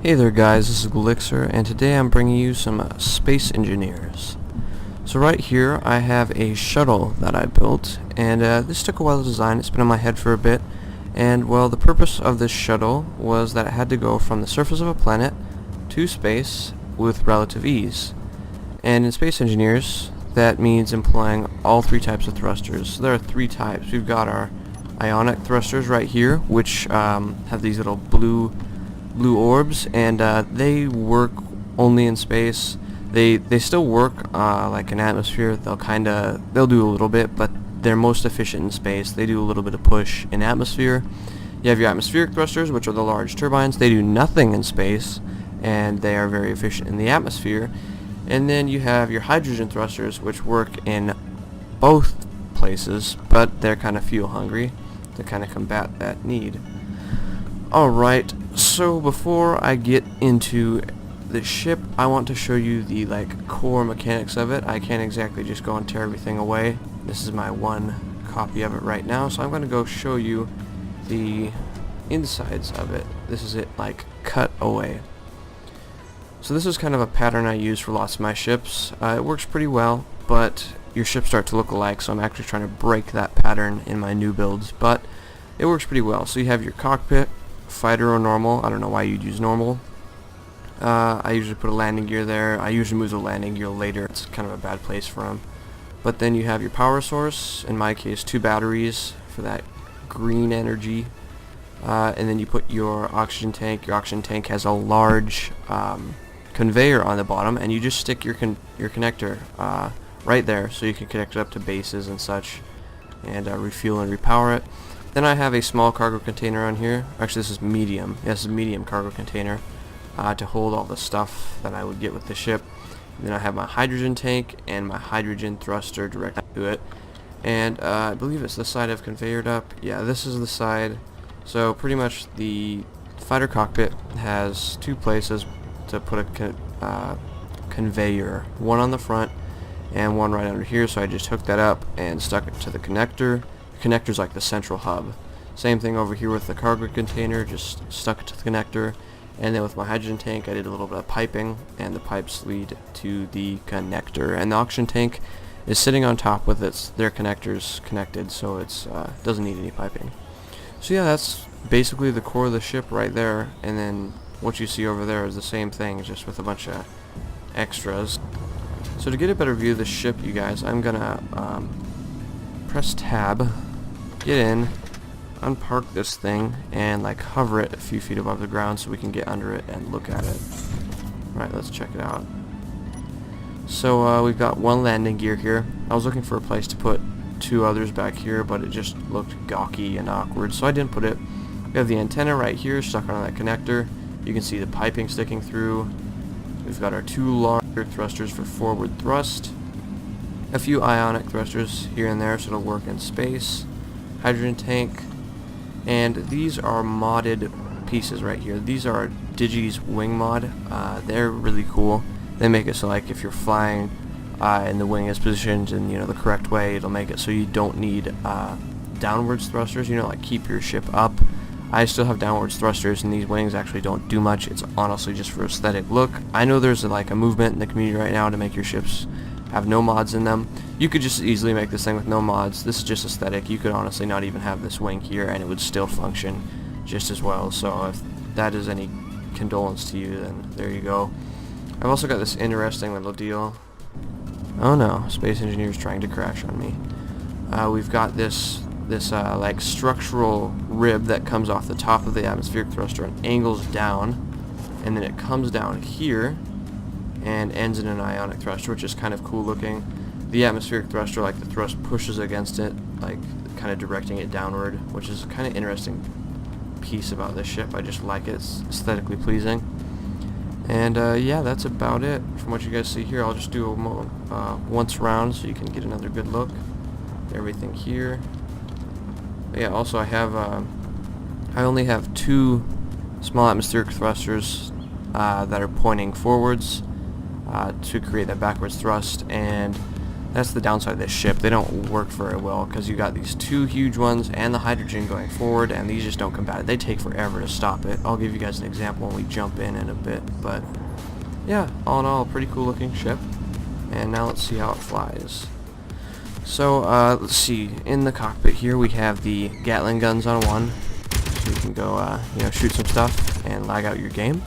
Hey there guys, this is Glixer, and today I'm bringing you some space engineers. So right here I have a shuttle that I built, and this took a while to design. It's been in my head for a bit, and well, the purpose of this shuttle was that it had to go from the surface of a planet to space with relative ease. And in space engineers, that means employing all three types of thrusters. So there are three types. We've got our ionic thrusters right here, which have these little blue orbs, and they work only in space. They still work like in atmosphere. They'll do a little bit, but they're most efficient in space. They do a little bit of push in atmosphere. You have your atmospheric thrusters, which are the large turbines. They do nothing in space, and they are very efficient in the atmosphere. And then you have your hydrogen thrusters, which work in both places, but they're kind of fuel hungry to kind of combat that need. Alright, so before I get into the ship, I want to show you the core mechanics of it. I can't exactly just go and tear everything away. This is my one copy of it right now, so I'm going to go show you the insides of it. This is it cut away. So this is kind of a pattern I use for lots of my ships. It works pretty well, but your ships start to look alike, so I'm actually trying to break that pattern in my new builds, but it works pretty well. So you have your cockpit, fighter or normal. I don't know why you'd use normal. I usually put a landing gear there. I usually move the landing gear later. It's kind of a bad place for them. But then you have your power source, in my case 2 batteries for that green energy, and then you put your oxygen tank. Your oxygen tank has a large conveyor on the bottom, and you just stick your connector right there, so you can connect it up to bases and such, and refuel and repower it. Then I have a small cargo container on here. Actually, this is medium. Yes, this is a medium cargo container to hold all the stuff that I would get with the ship. And then I have my hydrogen tank and my hydrogen thruster directly to it. And I believe it's the side I've conveyored up. Yeah, this is the side. So pretty much the fighter cockpit has 2 places to put a conveyor. One on the front and one right under here. So I just hooked that up and stuck it to the connector. Connector's like the central hub. Same thing over here with the cargo container, just stuck it to the connector. And then with my hydrogen tank I did a little bit of piping, and the pipes lead to the connector. And the oxygen tank is sitting on top with their connectors connected, so it's doesn't need any piping. So yeah, that's basically the core of the ship right there, and then what you see over there is the same thing, just with a bunch of extras. So to get a better view of the ship, you guys, I'm gonna press tab, get in, unpark this thing, and hover it a few feet above the ground so we can get under it and look at it. Alright, let's check it out. So we've got 1 landing gear here. I was looking for a place to put 2 others back here, but it just looked gawky and awkward, so I didn't put it. We have the antenna right here stuck on that connector. You can see the piping sticking through. We've got our 2 larger thrusters for forward thrust. A few ionic thrusters here and there, so it'll work in space. Hydrogen tank. And these are modded pieces right here. These are Digi's wing mod. They're really cool. They make it so if you're flying and the wing is positioned in the correct way, it'll make it so you don't need downwards thrusters. Keep your ship up. I still have downwards thrusters, and these wings actually don't do much. It's honestly just for aesthetic look. I know there's a movement in the community right now to make your ships have no mods in them. You could just easily make this thing with no mods. This is just aesthetic. You could honestly not even have this wing here, and it would still function just as well. So if that is any condolence to you, then there you go. I've also got this interesting little deal. Oh no, Space Engineer's trying to crash on me. We've got this structural rib that comes off the top of the atmospheric thruster and angles down, and then it comes down here and ends in an ionic thruster, which is kind of cool looking. The atmospheric thruster, the thrust pushes against it, kind of directing it downward, which is a kind of interesting piece about this ship. I just like it. It's aesthetically pleasing. And yeah, that's about it from what you guys see here. I'll just do a once round so you can get another good look at everything here. But yeah, also I only have 2 small atmospheric thrusters that are pointing forwards to create that backwards thrust, and That's the downside of this ship. They don't work very well because you got these two huge ones and the hydrogen going forward, and these just don't combat it. They take forever to stop it. I'll give you guys an example when we jump in a bit, but yeah, all in all, a pretty cool looking ship. And now let's see how it flies. So let's see, in the cockpit here we have the Gatling guns on one, so you can go shoot some stuff and lag out your game.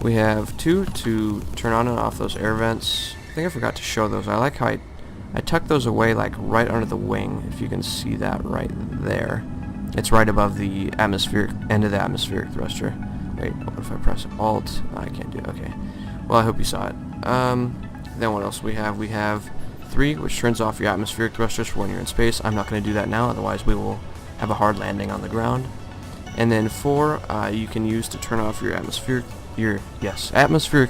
We have two to turn on and off those air vents. I think I forgot to show those. I like how I tucked those away like right under the wing, if you can see that right there. It's right above the atmospheric end of the atmospheric thruster. Wait, what if I press Alt? Oh, I can't do it. Okay. Well, I hope you saw it. Then what else we have? We have 3, which turns off your atmospheric thrusters for when you're in space. I'm not going to do that now, otherwise we will have a hard landing on the ground. And then 4, you can use to turn off your atmospheric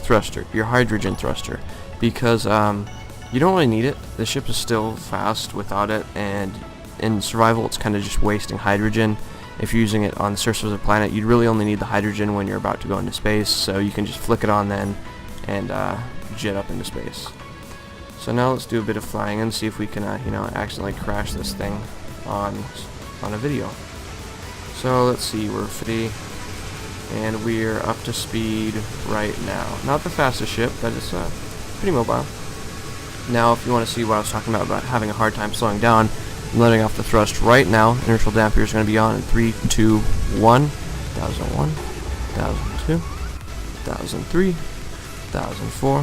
thruster, your hydrogen thruster, because you don't really need it. The ship is still fast without it, and in survival it's kind of just wasting hydrogen. If you're using it on the surface of the planet, you'd really only need the hydrogen when you're about to go into space, so you can just flick it on then and jet up into space. So now let's do a bit of flying and see if we can accidentally crash this thing on a video. So let's see, we're 50 and we're up to speed right now. Not the fastest ship, but it's pretty mobile. Now if you want to see what I was talking about having a hard time slowing down, I'm letting off the thrust right now. Inertial damper is going to be on in 3, 2, 1. 1001, 1002, 1003, 1004,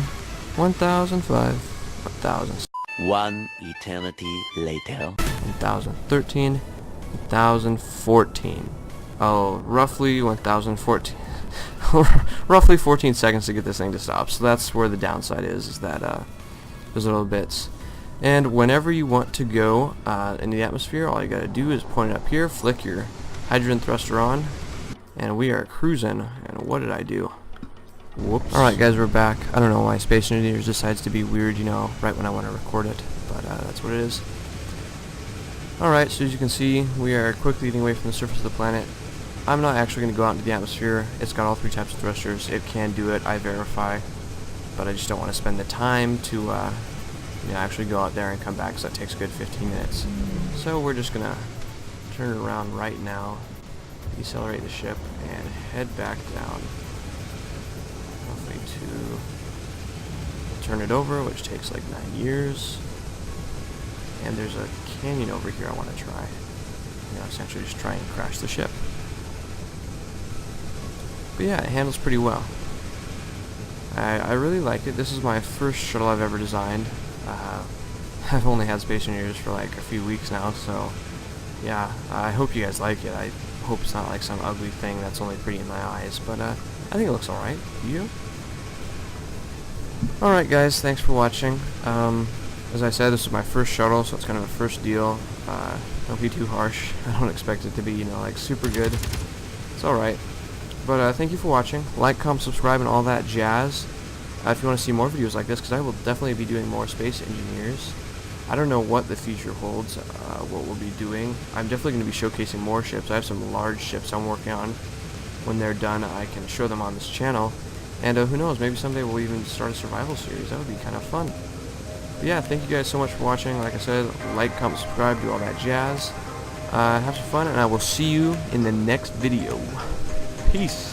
1005, 1006. 1 eternity later. 1013, 1014. Oh, roughly 1014. Roughly 14 seconds to get this thing to stop. So that's where the downside is that those little bits. And whenever you want to go into the atmosphere, all you gotta do is point it up here, flick your hydrogen thruster on, and we are cruising. And what did I do? Whoops. Alright guys, we're back. I don't know why Space Engineers decides to be weird, right when I want to record it, but that's what it is. Alright, so as you can see, we are quickly getting away from the surface of the planet. I'm not actually going to go out into the atmosphere. It's got all 3 types of thrusters. It can do it, I verify, but I just don't want to spend the time to actually go out there and come back, because that takes a good 15 minutes. So we're just going to turn it around right now, decelerate the ship, and head back down. Roughly to turn it over, which takes like 9 years. And there's a canyon over here I want to try. Essentially just try and crash the ship. But yeah, it handles pretty well. I really like it. This is my first shuttle I've ever designed. I've only had Space Engineers for like a few weeks now, so yeah, I hope you guys like it. I hope it's not like some ugly thing that's only pretty in my eyes, but I think it looks alright. You? Alright guys, thanks for watching. As I said, this is my first shuttle, so it's kind of a first deal. Don't be too harsh. I don't expect it to be, like super good. It's alright. But thank you for watching. Like, comment, subscribe, and all that jazz. If you want to see more videos like this, because I will definitely be doing more Space Engineers. I don't know what the future holds, what we'll be doing. I'm definitely going to be showcasing more ships. I have some large ships I'm working on. When they're done, I can show them on this channel. And who knows, maybe someday we'll even start a survival series. That would be kind of fun. But yeah, thank you guys so much for watching. Like I said, like, comment, subscribe, do all that jazz. Have some fun, and I will see you in the next video. Peace.